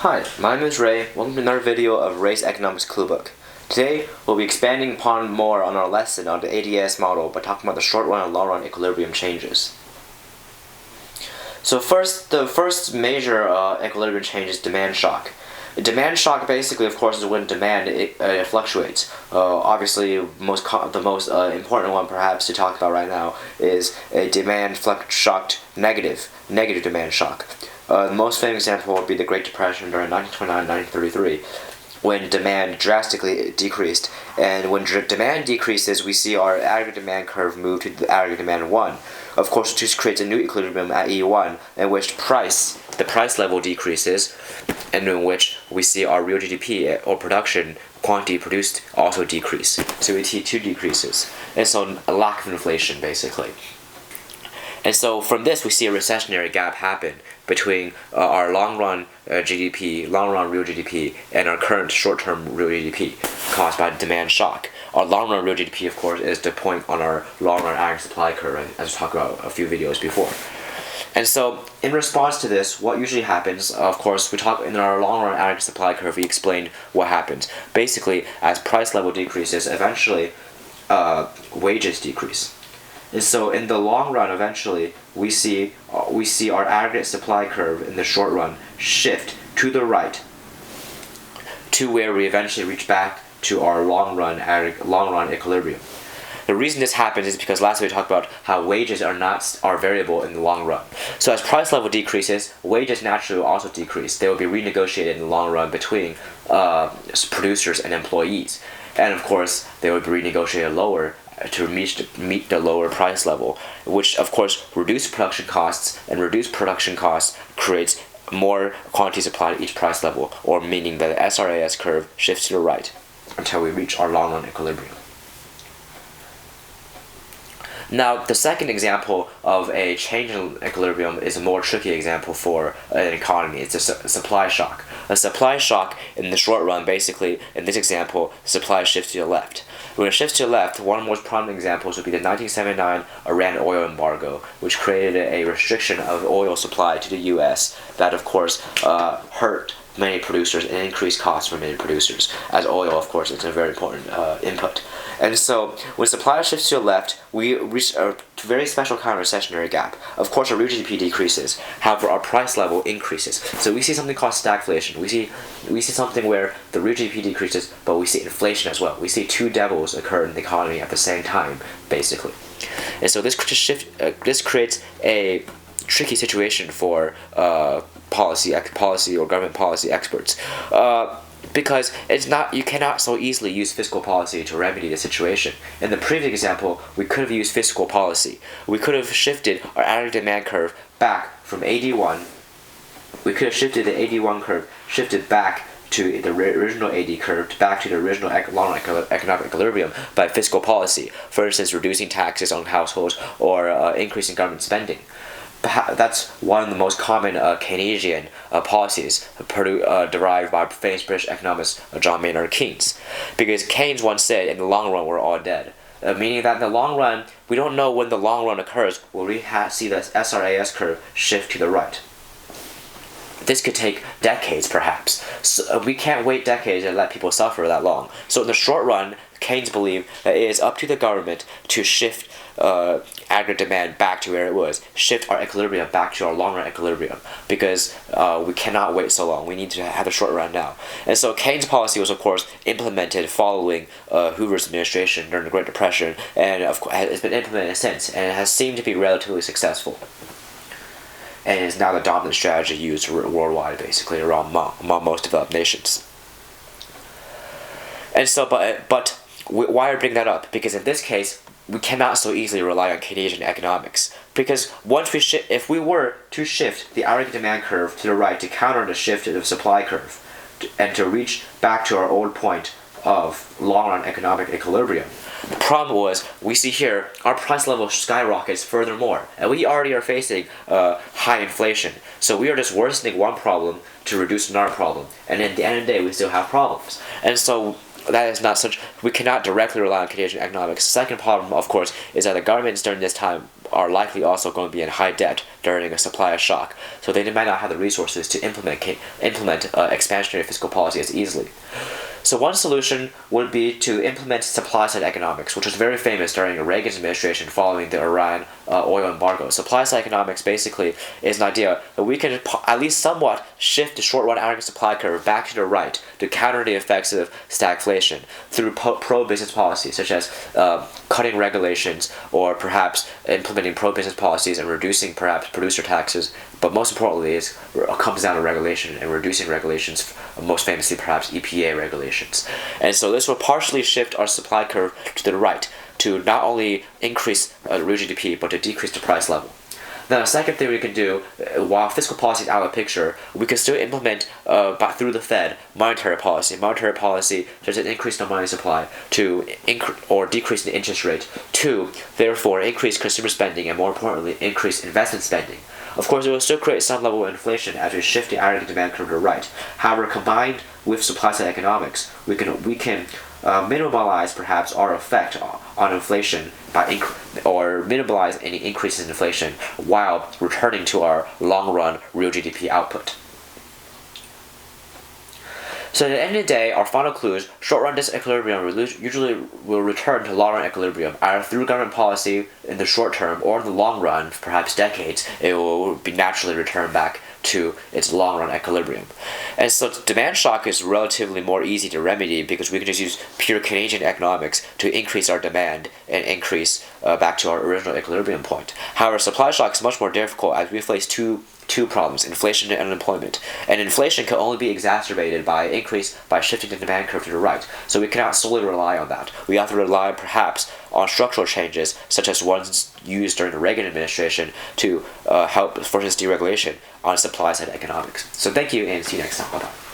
Hi, my name is Ray. Welcome to another video of Ray's Economics Cluebook. Today, we'll be expanding upon more on our lesson on the ADS model by talking about the short run and long run equilibrium changes. So the first major equilibrium change is demand shock. Demand shock basically, of course, is when demand fluctuates. Obviously, the most important one perhaps to talk about right now is a demand shocked negative demand shock. The most famous example would be the Great Depression during 1929-1933, when demand drastically decreased. And when demand decreases, we see our aggregate demand curve move to the aggregate demand 1. Of course, this creates a new equilibrium at E1, in which the price level decreases, and in which we see our real GDP or production quantity produced also decrease. So we see two decreases, and so a lack of inflation basically. And so from this, we see a recessionary gap happen between our long-run GDP, long-run real GDP, and our current short-term real GDP caused by demand shock. Our long-run real GDP, of course, is the point on our long-run aggregate supply curve, right, as we talked about a few videos before. And so, in response to this, what usually happens, of course, we talk in our long-run aggregate supply curve, we explained what happens. Basically, as price level decreases, eventually wages decrease. And so in the long run, eventually, we see our aggregate supply curve in the short run shift to the right, to where we eventually reach back to our long run equilibrium. The reason this happens is because last week we talked about how wages are variable in the long run. So as price level decreases, wages naturally will also decrease. They will be renegotiated in the long run between producers and employees, and of course they will be renegotiated lower to meet the lower price level, which of course reduce production costs, and reduced production costs creates more quantity supply at each price level, or meaning that the SRAS curve shifts to the right until we reach our long run equilibrium. Now, the second example of a change in equilibrium is a more tricky example for an economy. It's a supply shock. A supply shock in the short run, basically, in this example, supply shifts to the left. When it shifts to the left, one of the most prominent examples would be the 1979 Iran oil embargo, which created a restriction of oil supply to the U.S. that, of course, hurt many producers and increased costs for many producers, as oil, of course, is a very important input. And so, when supply shifts to the left, we reach a very special kind of recessionary gap. Of course, our real GDP decreases, however, our price level increases. So we see something called stagflation. We see something where the real GDP decreases, but we see inflation as well. We see two devils occur in the economy at the same time, basically. And so this creates a tricky situation for policy or government policy experts. Because you cannot so easily use fiscal policy to remedy the situation. In the previous example, we could have used fiscal policy. We could have shifted our aggregate demand curve back from AD1. We could have shifted the AD1 curve, shifted back to the original AD curve, back to the original long-run economic equilibrium by fiscal policy. For instance, reducing taxes on households or increasing government spending. That's one of the most common Keynesian policies derived by famous British economist John Maynard Keynes. Because Keynes once said, in the long run, we're all dead. Meaning that in the long run, we don't know when the long run occurs will we see the SRAS curve shift to the right. This could take decades, perhaps. So we can't wait decades and let people suffer that long. So in the short run, Keynes believed that it is up to the government to shift aggregate demand back to where it was, shift our equilibrium back to our long-run equilibrium, because we cannot wait so long. We need to have a short run now. And so Keynes' policy was, of course, implemented following Hoover's administration during the Great Depression, and it's been implemented since, and it has seemed to be relatively successful. And is now the dominant strategy used worldwide, basically, among most developed nations. And so, but why I bring that up? Because in this case, we cannot so easily rely on Keynesian economics. Because if we were to shift the aggregate demand curve to the right to counter the shift of the supply curve, and to reach back to our old point of long-run economic equilibrium, the problem was, we see here, our price level skyrockets furthermore, and we already are facing high inflation. So we are just worsening one problem to reduce another problem, and at the end of the day, we still have problems. And so that is not we cannot directly rely on Keynesian economics. The second problem, of course, is that the governments during this time are likely also going to be in high debt during a supply shock, so they might not have the resources to implement expansionary fiscal policy as easily. So one solution would be to implement supply-side economics, which was very famous during Reagan's administration following the Iran oil embargo. Supply-side economics basically is an idea that we can at least somewhat shift the short-run aggregate supply curve back to the right to counter the effects of stagflation through pro-business policies, such as cutting regulations or perhaps implementing pro-business policies and reducing perhaps producer taxes. But most importantly, it comes down to regulation and reducing regulations, most famously perhaps EPA regulations. And so this will partially shift our supply curve to the right to not only increase real GDP, but to decrease the price level. Now, the second thing we can do, while fiscal policy is out of the picture, we can still implement through the Fed monetary policy such as increase the money supply to or decrease the interest rate to therefore increase consumer spending and more importantly increase investment spending. Of course, it will still create some level of inflation as we shift the aggregate demand curve to the right. However, combined with supply-side economics, we can minimize perhaps our effect on inflation or minimize any increases in inflation while returning to our long-run real GDP output. So at the end of the day, our final clue is short-run disequilibrium usually will return to long-run equilibrium, either through government policy in the short term or in the long run, perhaps decades, it will be naturally returned back to its long-run equilibrium. And so demand shock is relatively more easy to remedy because we can just use pure Keynesian economics to increase our demand and increase back to our original equilibrium point. However, supply shock is much more difficult as we face two problems, inflation and unemployment. And inflation can only be exacerbated by shifting the demand curve to the right. So we cannot solely rely on that. We have to rely perhaps on structural changes, such as ones used during the Reagan administration to help force deregulation on supply-side economics. So thank you and see you next time. Bye-bye.